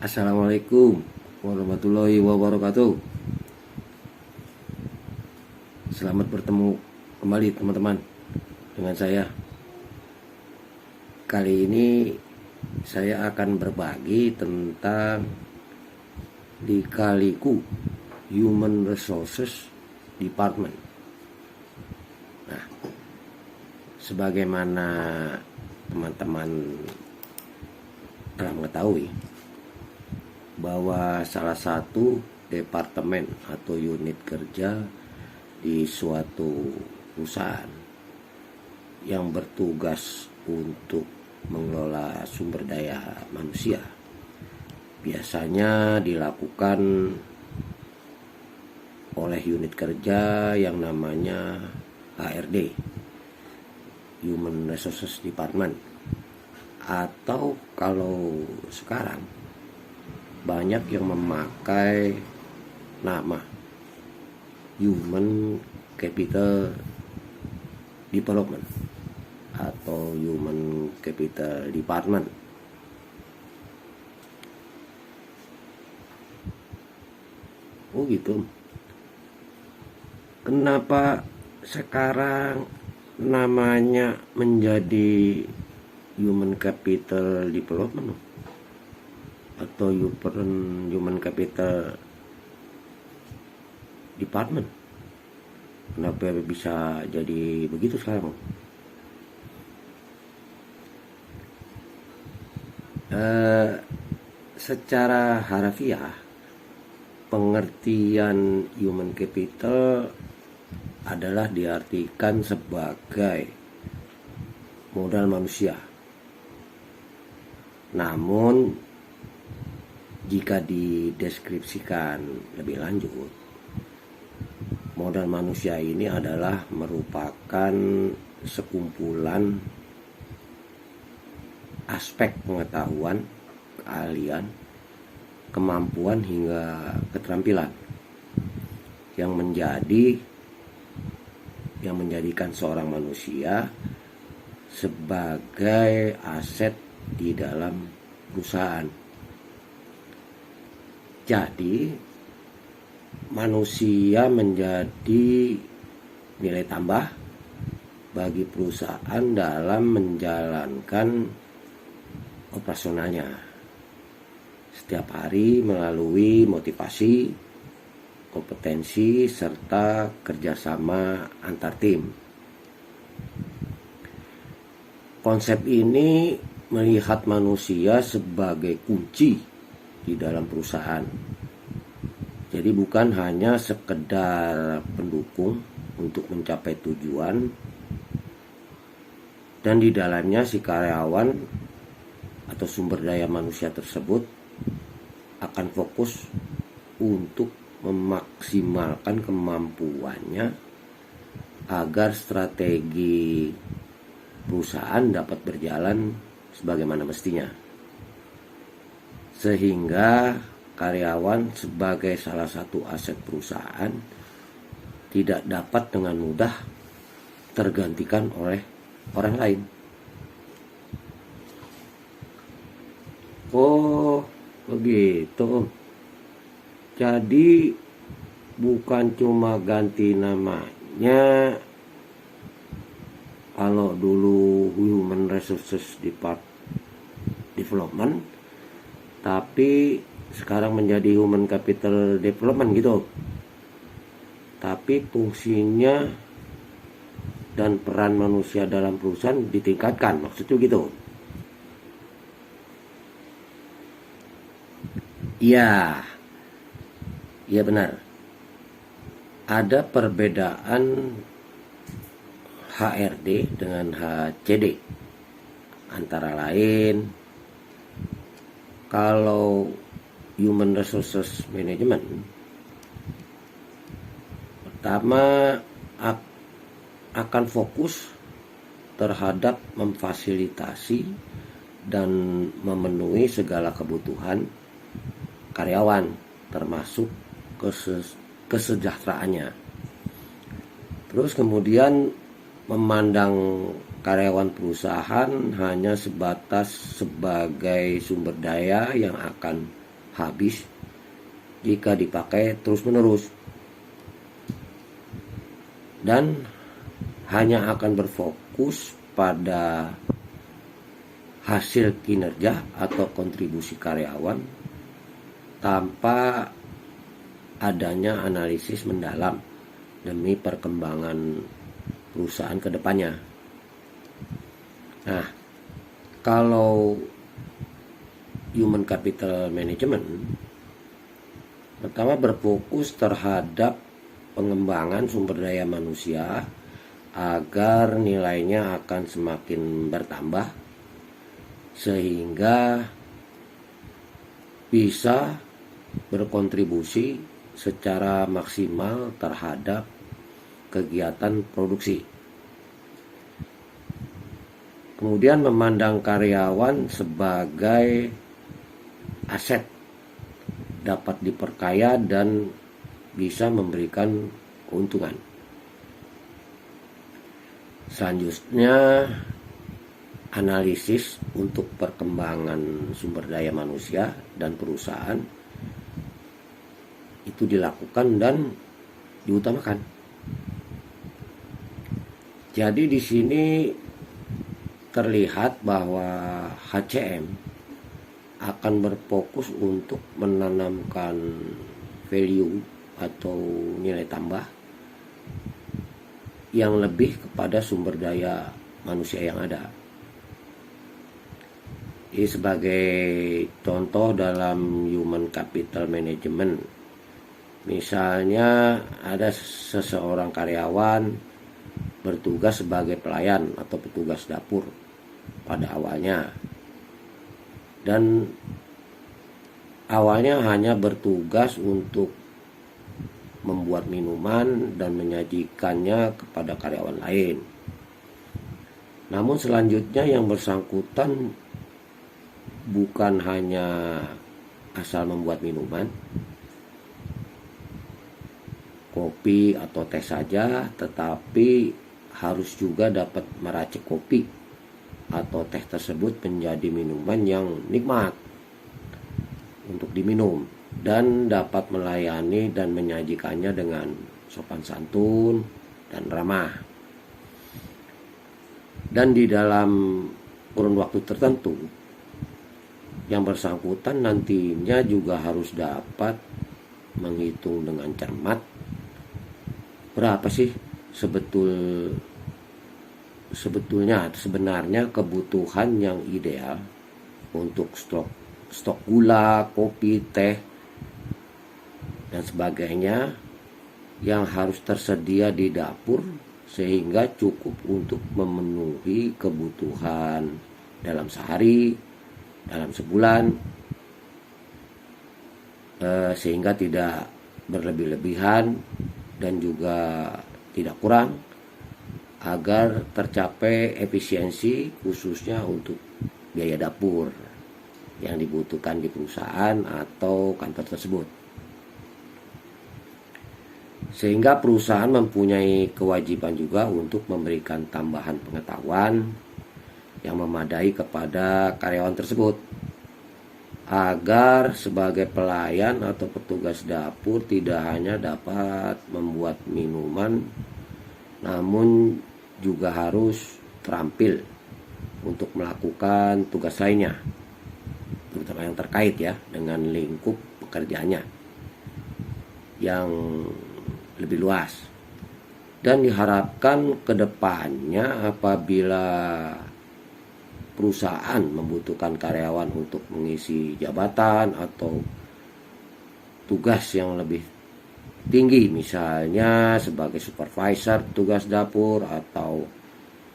Assalamualaikum warahmatullahi wabarakatuh. Selamat bertemu kembali teman-teman dengan saya. Kali ini saya akan berbagi tentang Lika-Liku Human Resources Department. Nah, sebagaimana teman-teman telah mengetahui bahwa salah satu departemen atau unit kerja di suatu perusahaan yang bertugas untuk mengelola sumber daya manusia biasanya dilakukan oleh unit kerja yang namanya HRD, Human Resources Department, atau kalau sekarang banyak yang memakai nama Human Capital Development atau Human Capital Department. Oh gitu. Kenapa sekarang namanya menjadi Human Capital Development atau Human Capital Department? Kenapa bisa jadi begitu sekarang? Secara harafiah, pengertian human capital adalah diartikan sebagai modal manusia. Namun jika dideskripsikan lebih lanjut, modal manusia ini adalah merupakan sekumpulan aspek pengetahuan, keahlian, kemampuan hingga keterampilan yang menjadikan seorang manusia sebagai aset di dalam perusahaan. Jadi manusia menjadi nilai tambah bagi perusahaan dalam menjalankan operasionalnya setiap hari melalui motivasi, kompetensi, serta kerjasama antar tim. Konsep ini melihat manusia sebagai kunci di dalam perusahaan. Jadi bukan hanya sekedar pendukung untuk mencapai tujuan, dan di dalamnya si karyawan atau sumber daya manusia tersebut akan fokus untuk memaksimalkan kemampuannya agar strategi perusahaan dapat berjalan sebagaimana mestinya, sehingga karyawan sebagai salah satu aset perusahaan tidak dapat dengan mudah tergantikan oleh orang lain. Oh begitu. Jadi bukan cuma ganti namanya, kalau dulu Human Resources Development, tapi sekarang menjadi Human Capital Development gitu. Tapi fungsinya dan peran manusia dalam perusahaan ditingkatkan, maksudnya gitu. Iya benar. Ada perbedaan HRD dengan HCD. Antara lain, kalau Human Resources Management, pertama akan fokus terhadap memfasilitasi dan memenuhi segala kebutuhan karyawan, termasuk kesejahteraannya. Terus kemudian memandang karyawan perusahaan hanya sebatas sebagai sumber daya yang akan habis jika dipakai terus-menerus, dan hanya akan berfokus pada hasil kinerja atau kontribusi karyawan tanpa adanya analisis mendalam demi perkembangan perusahaan ke depannya. Nah, kalau human capital management pertama berfokus terhadap pengembangan sumber daya manusia agar nilainya akan semakin bertambah sehingga bisa berkontribusi secara maksimal terhadap kegiatan produksi. Kemudian memandang karyawan sebagai aset, dapat diperkaya dan bisa memberikan keuntungan. Selanjutnya, analisis untuk perkembangan sumber daya manusia dan perusahaan itu dilakukan dan diutamakan. Jadi di sini terlihat bahwa HCM akan berfokus untuk menanamkan value atau nilai tambah yang lebih kepada sumber daya manusia yang ada. Ini sebagai contoh dalam human capital management, misalnya ada seseorang karyawan bertugas sebagai pelayan atau petugas dapur pada awalnya, dan awalnya hanya bertugas untuk membuat minuman dan menyajikannya kepada karyawan lain. Namun selanjutnya yang bersangkutan bukan hanya asal membuat minuman, kopi atau teh saja, tetapi harus juga dapat meracik kopi atau teh tersebut menjadi minuman yang nikmat untuk diminum dan dapat melayani dan menyajikannya dengan sopan santun dan ramah. Dan di dalam kurun waktu tertentu, yang bersangkutan nantinya juga harus dapat menghitung dengan cermat berapa sih sebenarnya kebutuhan yang ideal untuk stok gula, kopi, teh, dan sebagainya yang harus tersedia di dapur sehingga cukup untuk memenuhi kebutuhan dalam sehari, dalam sebulan, sehingga tidak berlebih-lebihan dan juga tidak kurang, agar tercapai efisiensi khususnya untuk biaya dapur yang dibutuhkan di perusahaan atau kantor tersebut. Sehingga perusahaan mempunyai kewajiban juga untuk memberikan tambahan pengetahuan yang memadai kepada karyawan tersebut, agar sebagai pelayan atau petugas dapur tidak hanya dapat membuat minuman, namun juga harus terampil untuk melakukan tugas lainnya, terutama yang terkait ya dengan lingkup pekerjaannya yang lebih luas. Dan diharapkan kedepannya apabila perusahaan membutuhkan karyawan untuk mengisi jabatan atau tugas yang lebih tinggi, misalnya sebagai supervisor tugas dapur atau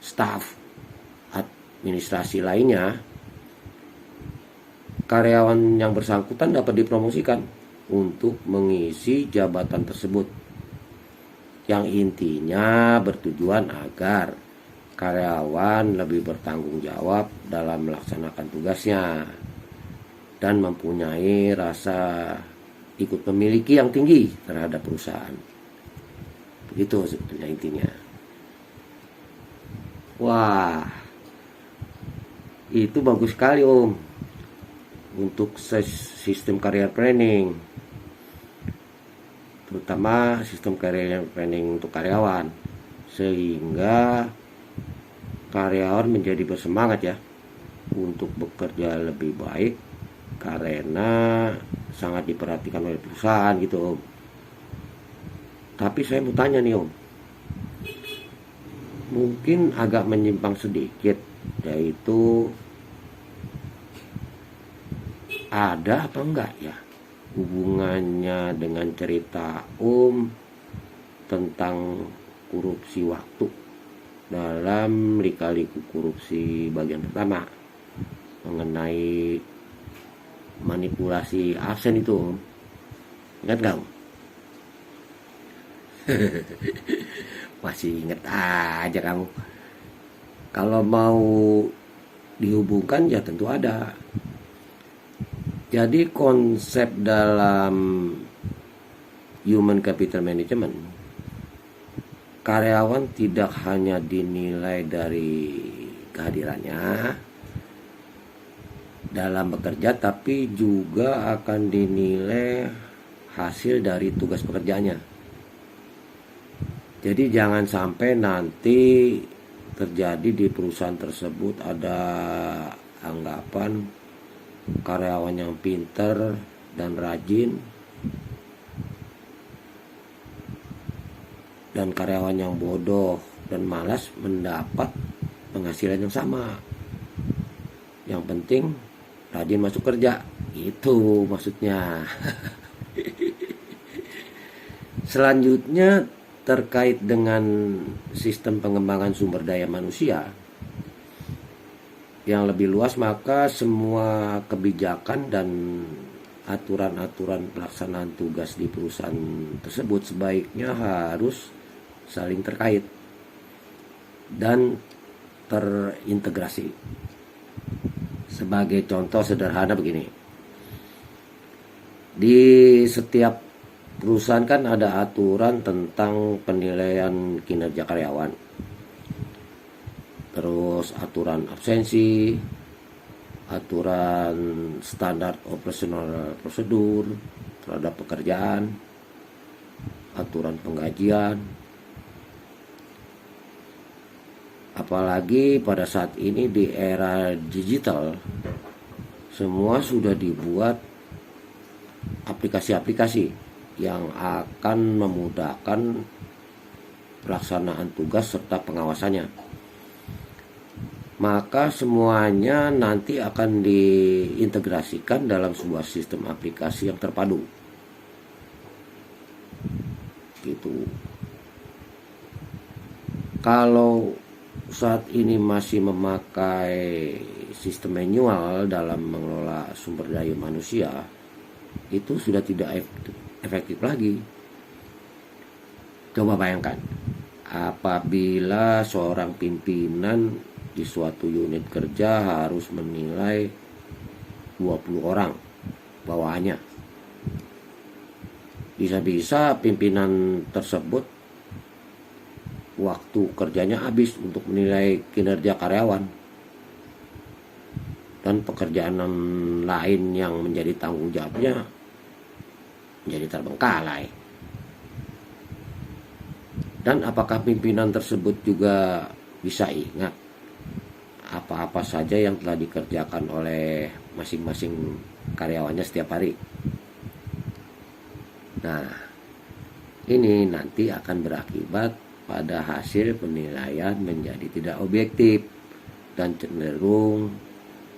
staf administrasi lainnya, karyawan yang bersangkutan dapat dipromosikan untuk mengisi jabatan tersebut, yang intinya bertujuan agar karyawan lebih bertanggung jawab dalam melaksanakan tugasnya dan mempunyai rasa ikut memiliki yang tinggi terhadap perusahaan. Begitu sebetulnya intinya. Wah, itu bagus sekali Om. untuk sistem career planning, terutama sistem career planning untuk karyawan, sehingga karyawan menjadi bersemangat ya untuk bekerja lebih baik karena sangat diperhatikan oleh perusahaan gitu Om. Tapi saya mau tanya nih Om, mungkin agak menyimpang sedikit, yaitu ada apa enggak ya hubungannya dengan cerita Om tentang korupsi waktu dalam lika-liku korupsi bagian pertama mengenai manipulasi absen itu Om? Ingat nggak Om? Masih inget aja kamu. Kalau mau dihubungkan ya tentu ada. Jadi konsep dalam human capital management, karyawan tidak hanya dinilai dari kehadirannya dalam bekerja, tapi juga akan dinilai hasil dari tugas pekerjaannya. Jadi jangan sampai nanti terjadi di perusahaan tersebut ada anggapan karyawan yang pintar dan rajin dan karyawan yang bodoh dan malas mendapat penghasilan yang sama. Yang penting rajin masuk kerja, itu maksudnya. Selanjutnya terkait dengan sistem pengembangan sumber daya manusia yang lebih luas, maka semua kebijakan dan aturan-aturan pelaksanaan tugas di perusahaan tersebut sebaiknya harus saling terkait dan terintegrasi. Sebagai contoh sederhana begini, di setiap perusahaan kan ada aturan tentang penilaian kinerja karyawan, terus aturan absensi, aturan standar operasional prosedur terhadap pekerjaan, aturan penggajian. Apalagi pada saat ini di era digital, semua sudah dibuat aplikasi-aplikasi yang akan memudahkan pelaksanaan tugas serta pengawasannya. Maka semuanya nanti akan diintegrasikan dalam sebuah sistem aplikasi yang terpadu. Gitu. Kalau saat ini masih memakai sistem manual dalam mengelola sumber daya manusia, itu sudah tidak efektif lagi. Coba bayangkan, apabila seorang pimpinan di suatu unit kerja harus menilai 20 orang bawahannya. Bisa-bisa pimpinan tersebut waktu kerjanya habis untuk menilai kinerja karyawan, dan pekerjaan lain yang menjadi tanggung jawabnya menjadi terbengkalai. Dan apakah pimpinan tersebut juga bisa ingat apa-apa saja yang telah dikerjakan oleh masing-masing karyawannya setiap hari? Nah, ini nanti akan berakibat pada hasil penilaian menjadi tidak objektif dan cenderung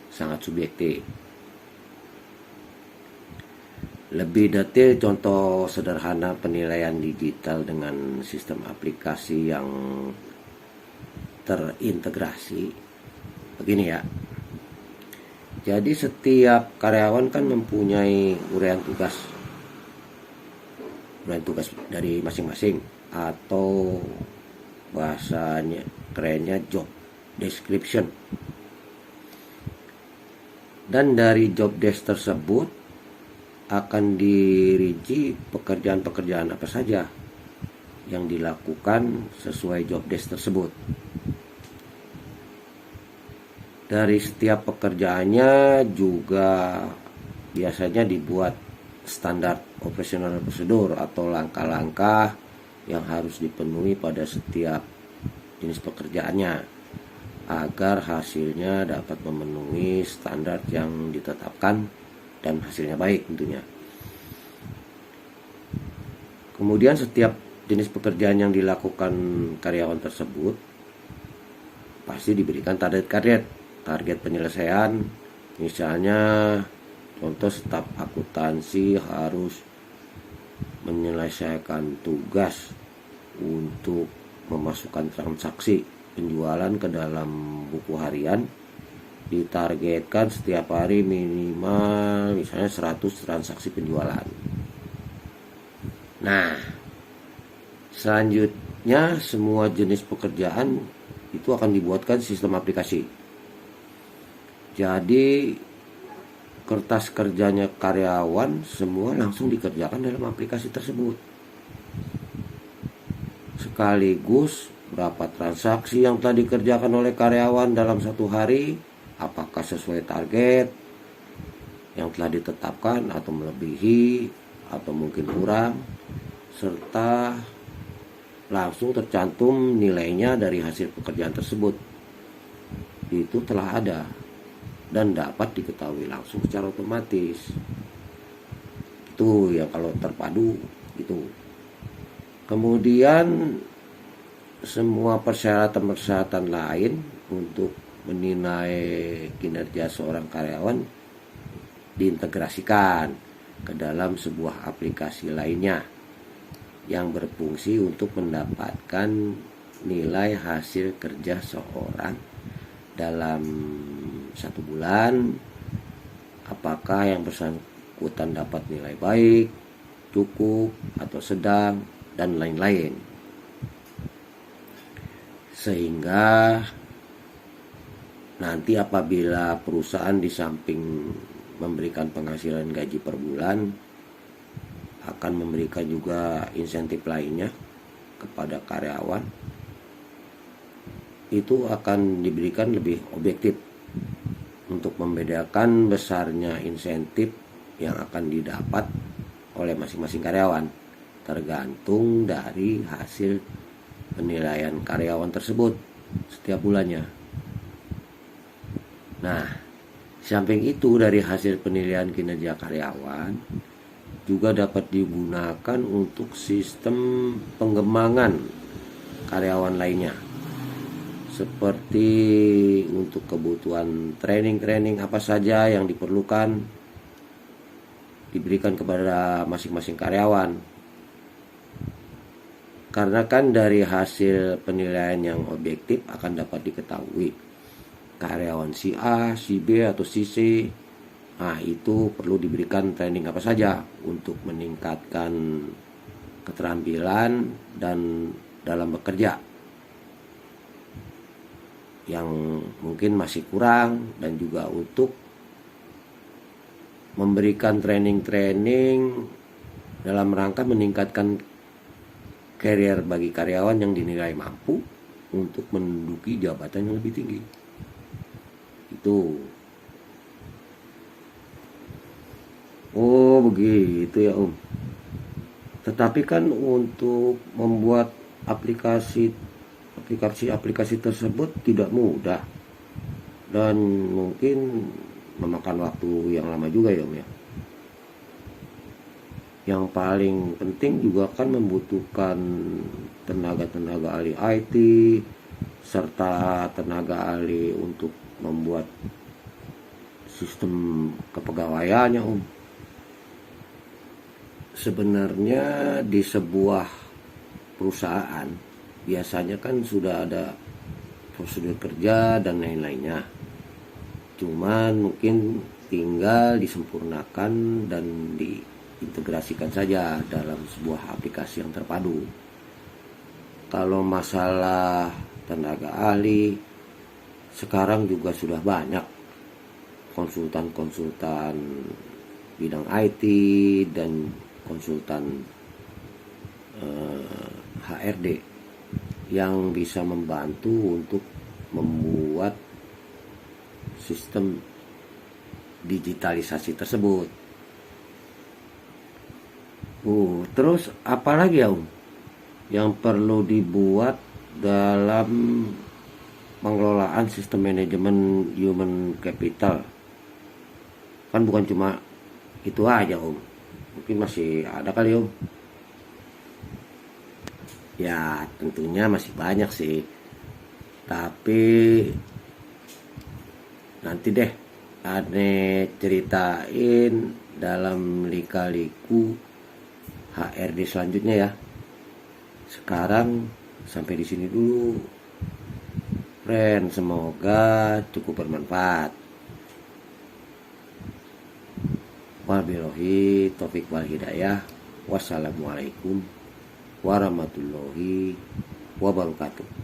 sangat subjektif. Lebih detail contoh sederhana penilaian digital dengan sistem aplikasi yang terintegrasi begini ya. Jadi setiap karyawan kan mempunyai uraian tugas dari masing-masing, atau bahasanya kerennya job description. Dan dari job desk tersebut akan dirinci pekerjaan-pekerjaan apa saja yang dilakukan sesuai job desk tersebut. Dari setiap pekerjaannya juga biasanya dibuat standar operasional prosedur atau langkah-langkah yang harus dipenuhi pada setiap jenis pekerjaannya agar hasilnya dapat memenuhi standar yang ditetapkan dan hasilnya baik tentunya. Kemudian setiap jenis pekerjaan yang dilakukan karyawan tersebut pasti diberikan target penyelesaian. Misalnya contoh staf akuntansi harus menyelesaikan tugas untuk memasukkan transaksi penjualan ke dalam buku harian, ditargetkan setiap hari minimal misalnya 100 transaksi penjualan. Nah, selanjutnya semua jenis pekerjaan itu akan dibuatkan sistem aplikasi. Jadi kertas kerjanya karyawan semua langsung dikerjakan dalam aplikasi tersebut. Sekaligus berapa transaksi yang telah dikerjakan oleh karyawan dalam satu hari, apakah sesuai target yang telah ditetapkan atau melebihi atau mungkin kurang, serta langsung tercantum nilainya dari hasil pekerjaan tersebut. Itu telah ada dan dapat diketahui langsung secara otomatis. Itu ya kalau terpadu itu. Kemudian semua persyaratan lain untuk menilai kinerja seorang karyawan diintegrasikan ke dalam sebuah aplikasi lainnya yang berfungsi untuk mendapatkan nilai hasil kerja seorang dalam 1 bulan, apakah yang bersangkutan dapat nilai baik, cukup, atau sedang, dan lain-lain. Sehingga nanti apabila perusahaan di samping memberikan penghasilan gaji per bulan, akan memberikan juga insentif lainnya kepada karyawan, itu akan diberikan lebih objektif untuk membedakan besarnya insentif yang akan didapat oleh masing-masing karyawan tergantung dari hasil penilaian karyawan tersebut setiap bulannya. Nah, samping itu dari hasil penilaian kinerja karyawan juga dapat digunakan untuk sistem pengembangan karyawan lainnya, seperti untuk kebutuhan training apa saja yang diperlukan diberikan kepada masing-masing karyawan. Karena kan dari hasil penilaian yang objektif akan dapat diketahui karyawan si A, si B, atau si C. Nah, itu perlu diberikan training apa saja untuk meningkatkan keterampilan dan dalam bekerja yang mungkin masih kurang, dan juga untuk memberikan training dalam rangka meningkatkan karier bagi karyawan yang dinilai mampu untuk menduduki jabatan yang lebih tinggi. Itu. Oh, begitu ya, Om. Tetapi kan untuk membuat aplikasi tersebut tidak mudah dan mungkin memakan waktu yang lama juga ya, Om ya. Yang paling penting juga kan membutuhkan tenaga ahli IT serta tenaga ahli untuk membuat sistem kepegawaiannya, Om. Sebenarnya di sebuah perusahaan biasanya kan sudah ada prosedur kerja dan lain-lainnya. Cuman mungkin tinggal disempurnakan dan diintegrasikan saja dalam sebuah aplikasi yang terpadu. Kalau masalah tenaga ahli, sekarang juga sudah banyak konsultan bidang IT dan konsultan HRD yang bisa membantu untuk membuat sistem digitalisasi tersebut. Terus apa lagi ya Om yang perlu dibuat dalam pengelolaan sistem manajemen human capital? Kan bukan cuma itu aja Om, mungkin masih ada kali Om. Ya tentunya masih banyak sih, tapi nanti deh Ane ceritain dalam lika-liku HRD selanjutnya ya. Sekarang sampai di sini dulu. Friend, semoga cukup bermanfaat. Wabillahi taufik wal hidayah. Wassalamualaikum warahmatullahi wabarakatuh.